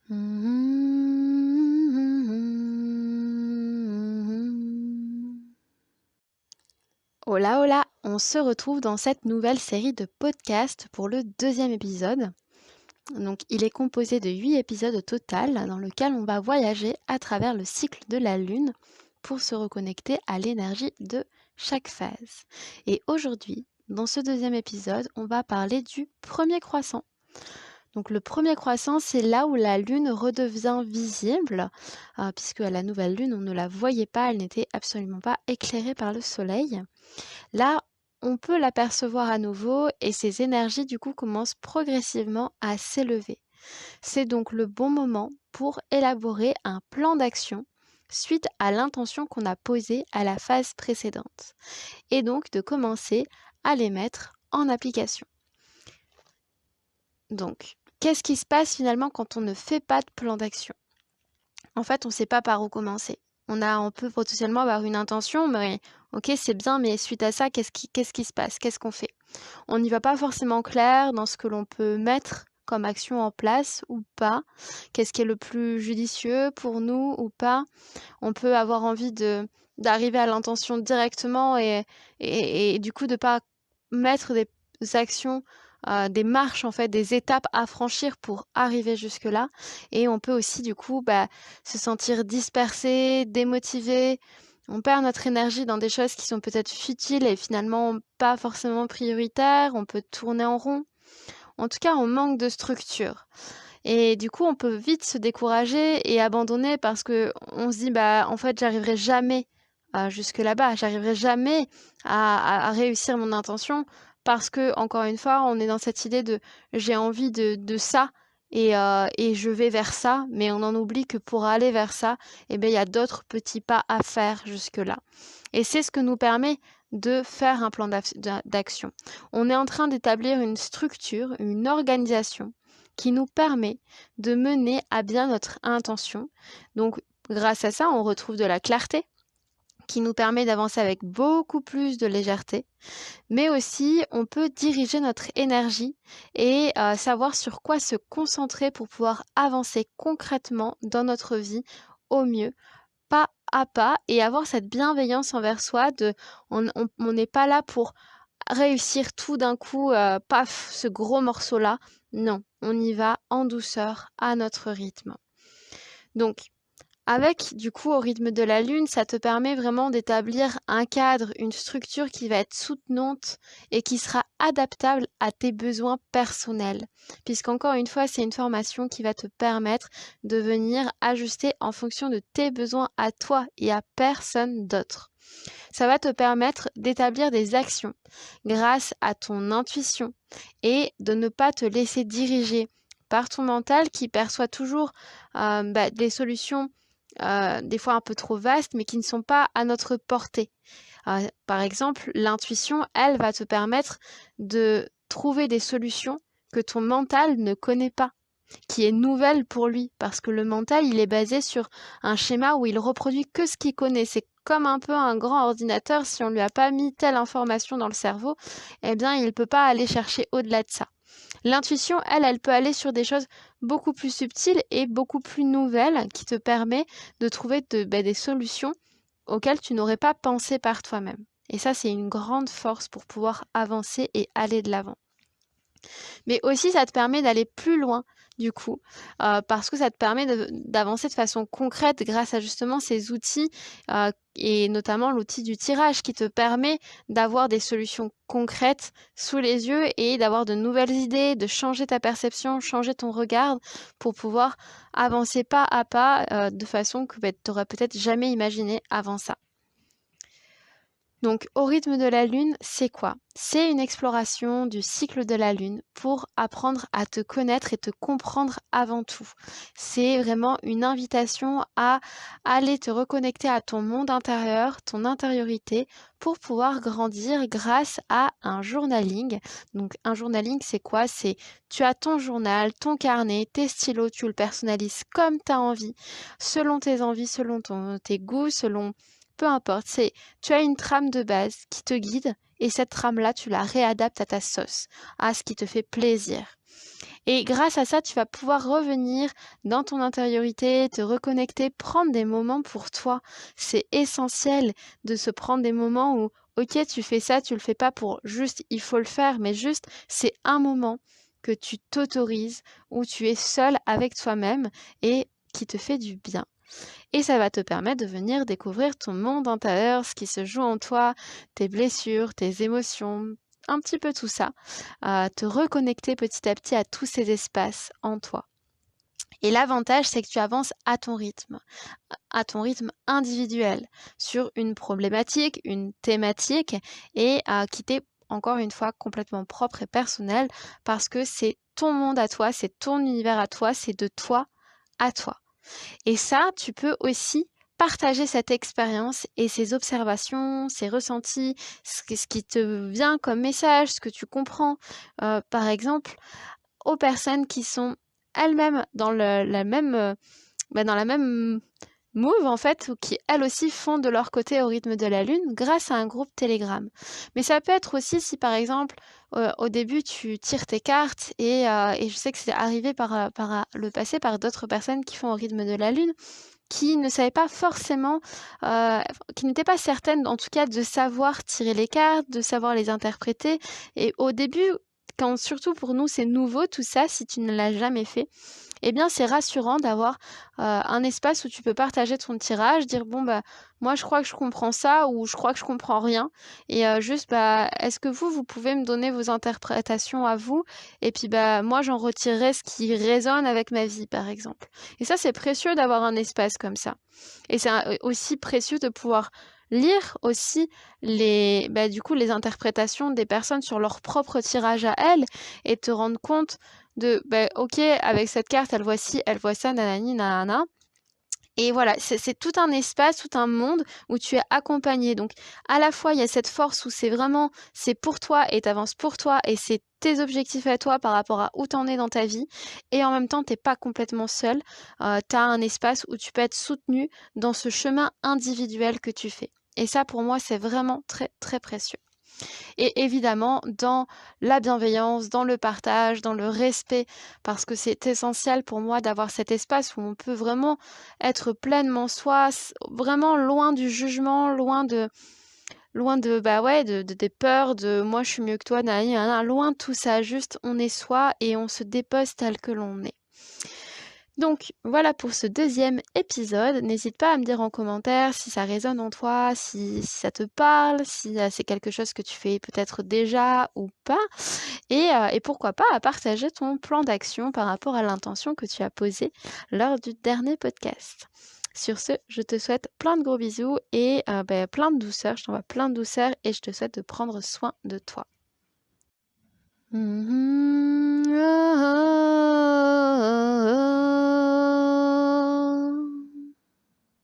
Hola hola, on se retrouve dans cette nouvelle série de podcasts pour le deuxième épisode. Donc il est composé de 8 épisodes au total dans lequel on va voyager à travers le cycle de la Lune pour se reconnecter à l'énergie de chaque phase. Et aujourd'hui, dans ce deuxième épisode, on va parler du premier croissant. Donc le premier croissant, c'est là où la Lune redevient visible, puisque à la nouvelle Lune, on ne la voyait pas, elle n'était absolument pas éclairée par le Soleil. Là, on peut l'apercevoir à nouveau et ses énergies du coup commencent progressivement à s'élever. C'est donc le bon moment pour élaborer un plan d'action suite à l'intention qu'on a posée à la phase précédente et donc de commencer à les mettre en application. Donc, qu'est-ce qui se passe finalement quand on ne fait pas de plan d'action? En fait, on ne sait pas par où commencer. On peut potentiellement avoir une intention, mais ok, c'est bien, mais suite à ça, qu'est-ce qui se passe? Qu'est-ce qu'on fait? On n'y va pas forcément clair dans ce que l'on peut mettre comme action en place ou pas. Qu'est-ce qui est le plus judicieux pour nous ou pas? On peut avoir envie d'arriver à l'intention directement et du coup de pas mettre des actions, des marches en fait, des étapes à franchir pour arriver jusque-là. Et on peut aussi du coup se sentir dispersé, démotivé. On perd notre énergie dans des choses qui sont peut-être futiles et finalement pas forcément prioritaires. On peut tourner en rond. En tout cas, on manque de structure. Et du coup, on peut vite se décourager et abandonner parce que on se dit, en fait, j'arriverai jamais jusque là-bas, j'arriverai jamais à réussir mon intention parce que, encore une fois, on est dans cette idée de j'ai envie de ça et je vais vers ça, mais on en oublie que pour aller vers ça, il y a d'autres petits pas à faire jusque-là. Et c'est ce que nous permet de faire un plan d'action. On est en train d'établir une structure, une organisation qui nous permet de mener à bien notre intention. Donc, grâce à ça, on retrouve de la clarté qui nous permet d'avancer avec beaucoup plus de légèreté, mais aussi on peut diriger notre énergie et savoir sur quoi se concentrer pour pouvoir avancer concrètement dans notre vie au mieux, pas à pas, et avoir cette bienveillance envers soi on n'est pas là pour réussir tout d'un coup, paf, ce gros morceau-là. Non, on y va en douceur, à notre rythme. Donc, avec du coup au rythme de la Lune, ça te permet vraiment d'établir un cadre, une structure qui va être soutenante et qui sera adaptable à tes besoins personnels. Puisqu'encore une fois, c'est une formation qui va te permettre de venir ajuster en fonction de tes besoins à toi et à personne d'autre. Ça va te permettre d'établir des actions grâce à ton intuition et de ne pas te laisser diriger par ton mental qui perçoit toujours des solutions des fois un peu trop vastes, mais qui ne sont pas à notre portée. Par exemple, l'intuition, elle, va te permettre de trouver des solutions que ton mental ne connaît pas, qui est nouvelle pour lui, parce que le mental, il est basé sur un schéma où il reproduit que ce qu'il connaît. C'est comme un peu un grand ordinateur, si on lui a pas mis telle information dans le cerveau, il ne peut pas aller chercher au-delà de ça. L'intuition, elle peut aller sur des choses beaucoup plus subtiles et beaucoup plus nouvelles qui te permet de trouver des solutions auxquelles tu n'aurais pas pensé par toi-même. Et ça, c'est une grande force pour pouvoir avancer et aller de l'avant. Mais aussi, ça te permet d'aller plus loin, du coup, parce que ça te permet d'avancer de façon concrète grâce à justement ces outils, et notamment l'outil du tirage qui te permet d'avoir des solutions concrètes sous les yeux et d'avoir de nouvelles idées, de changer ta perception, changer ton regard pour pouvoir avancer pas à pas de façon que tu n'aurais peut-être jamais imaginé avant ça. Donc, au rythme de la Lune, c'est quoi? C'est une exploration du cycle de la Lune pour apprendre à te connaître et te comprendre avant tout. C'est vraiment une invitation à aller te reconnecter à ton monde intérieur, ton intériorité, pour pouvoir grandir grâce à un journaling. Donc, un journaling, c'est quoi? C'est tu as ton journal, ton carnet, tes stylos, tu le personnalises comme tu as envie, selon tes envies, selon tes goûts, selon peu importe, tu as une trame de base qui te guide et cette trame-là, tu la réadaptes à ta sauce, à ce qui te fait plaisir. Et grâce à ça, tu vas pouvoir revenir dans ton intériorité, te reconnecter, prendre des moments pour toi. C'est essentiel de se prendre des moments où, ok, tu fais ça, tu le fais pas pour juste, il faut le faire, mais juste, c'est un moment que tu t'autorises, où tu es seul avec toi-même et qui te fait du bien. Et ça va te permettre de venir découvrir ton monde intérieur, ce qui se joue en toi, tes blessures, tes émotions, un petit peu tout ça, te reconnecter petit à petit à tous ces espaces en toi. Et l'avantage, c'est que tu avances à ton rythme individuel, sur une problématique, une thématique, et qui t'est encore une fois complètement propre et personnel, parce que c'est ton monde à toi, c'est ton univers à toi, c'est de toi à toi. Et ça, tu peux aussi partager cette expérience et ces observations, ces ressentis, ce qui te vient comme message, ce que tu comprends, par exemple, aux personnes qui sont elles-mêmes dans la même, dans la même move en fait, ou qui elles aussi font de leur côté au rythme de la lune grâce à un groupe Telegram. Mais ça peut être aussi si par exemple au début tu tires tes cartes et je sais que c'est arrivé par le passé par d'autres personnes qui font au rythme de la lune, qui ne savaient pas forcément, qui n'étaient pas certaines en tout cas de savoir tirer les cartes, de savoir les interpréter. Et au début, quand surtout pour nous c'est nouveau tout ça, si tu ne l'as jamais fait, eh bien c'est rassurant d'avoir un espace où tu peux partager ton tirage, dire bon bah moi je crois que je comprends ça ou je crois que je comprends rien et juste bah est-ce que vous pouvez me donner vos interprétations à vous et puis bah moi j'en retirerai ce qui résonne avec ma vie par exemple. Et ça c'est précieux d'avoir un espace comme ça. Et c'est aussi précieux de pouvoir lire aussi du coup les interprétations des personnes sur leur propre tirage à elles et te rendre compte de ok, avec cette carte elle voit ci, elle voit ça, nanani nanana. Et voilà, c'est tout un espace, tout un monde où tu es accompagné. Donc à la fois il y a cette force où c'est pour toi et t'avances pour toi et c'est tes objectifs à toi par rapport à où t'en es dans ta vie, et en même temps t'es pas complètement seul. T'as un espace où tu peux être soutenu dans ce chemin individuel que tu fais. Et ça pour moi c'est vraiment très très précieux. Et évidemment, dans la bienveillance, dans le partage, dans le respect, parce que c'est essentiel pour moi d'avoir cet espace où on peut vraiment être pleinement soi, vraiment loin du jugement, des peurs, de moi je suis mieux que toi, loin de tout ça, juste on est soi et on se dépose tel que l'on est. Donc voilà pour ce deuxième épisode. N'hésite pas à me dire en commentaire si ça résonne en toi, si ça te parle, si c'est quelque chose que tu fais peut-être déjà ou pas. Et pourquoi pas à partager ton plan d'action par rapport à l'intention que tu as posée lors du dernier podcast. Sur ce, je te souhaite plein de gros bisous et plein de douceur. Je t'envoie plein de douceur et je te souhaite de prendre soin de toi.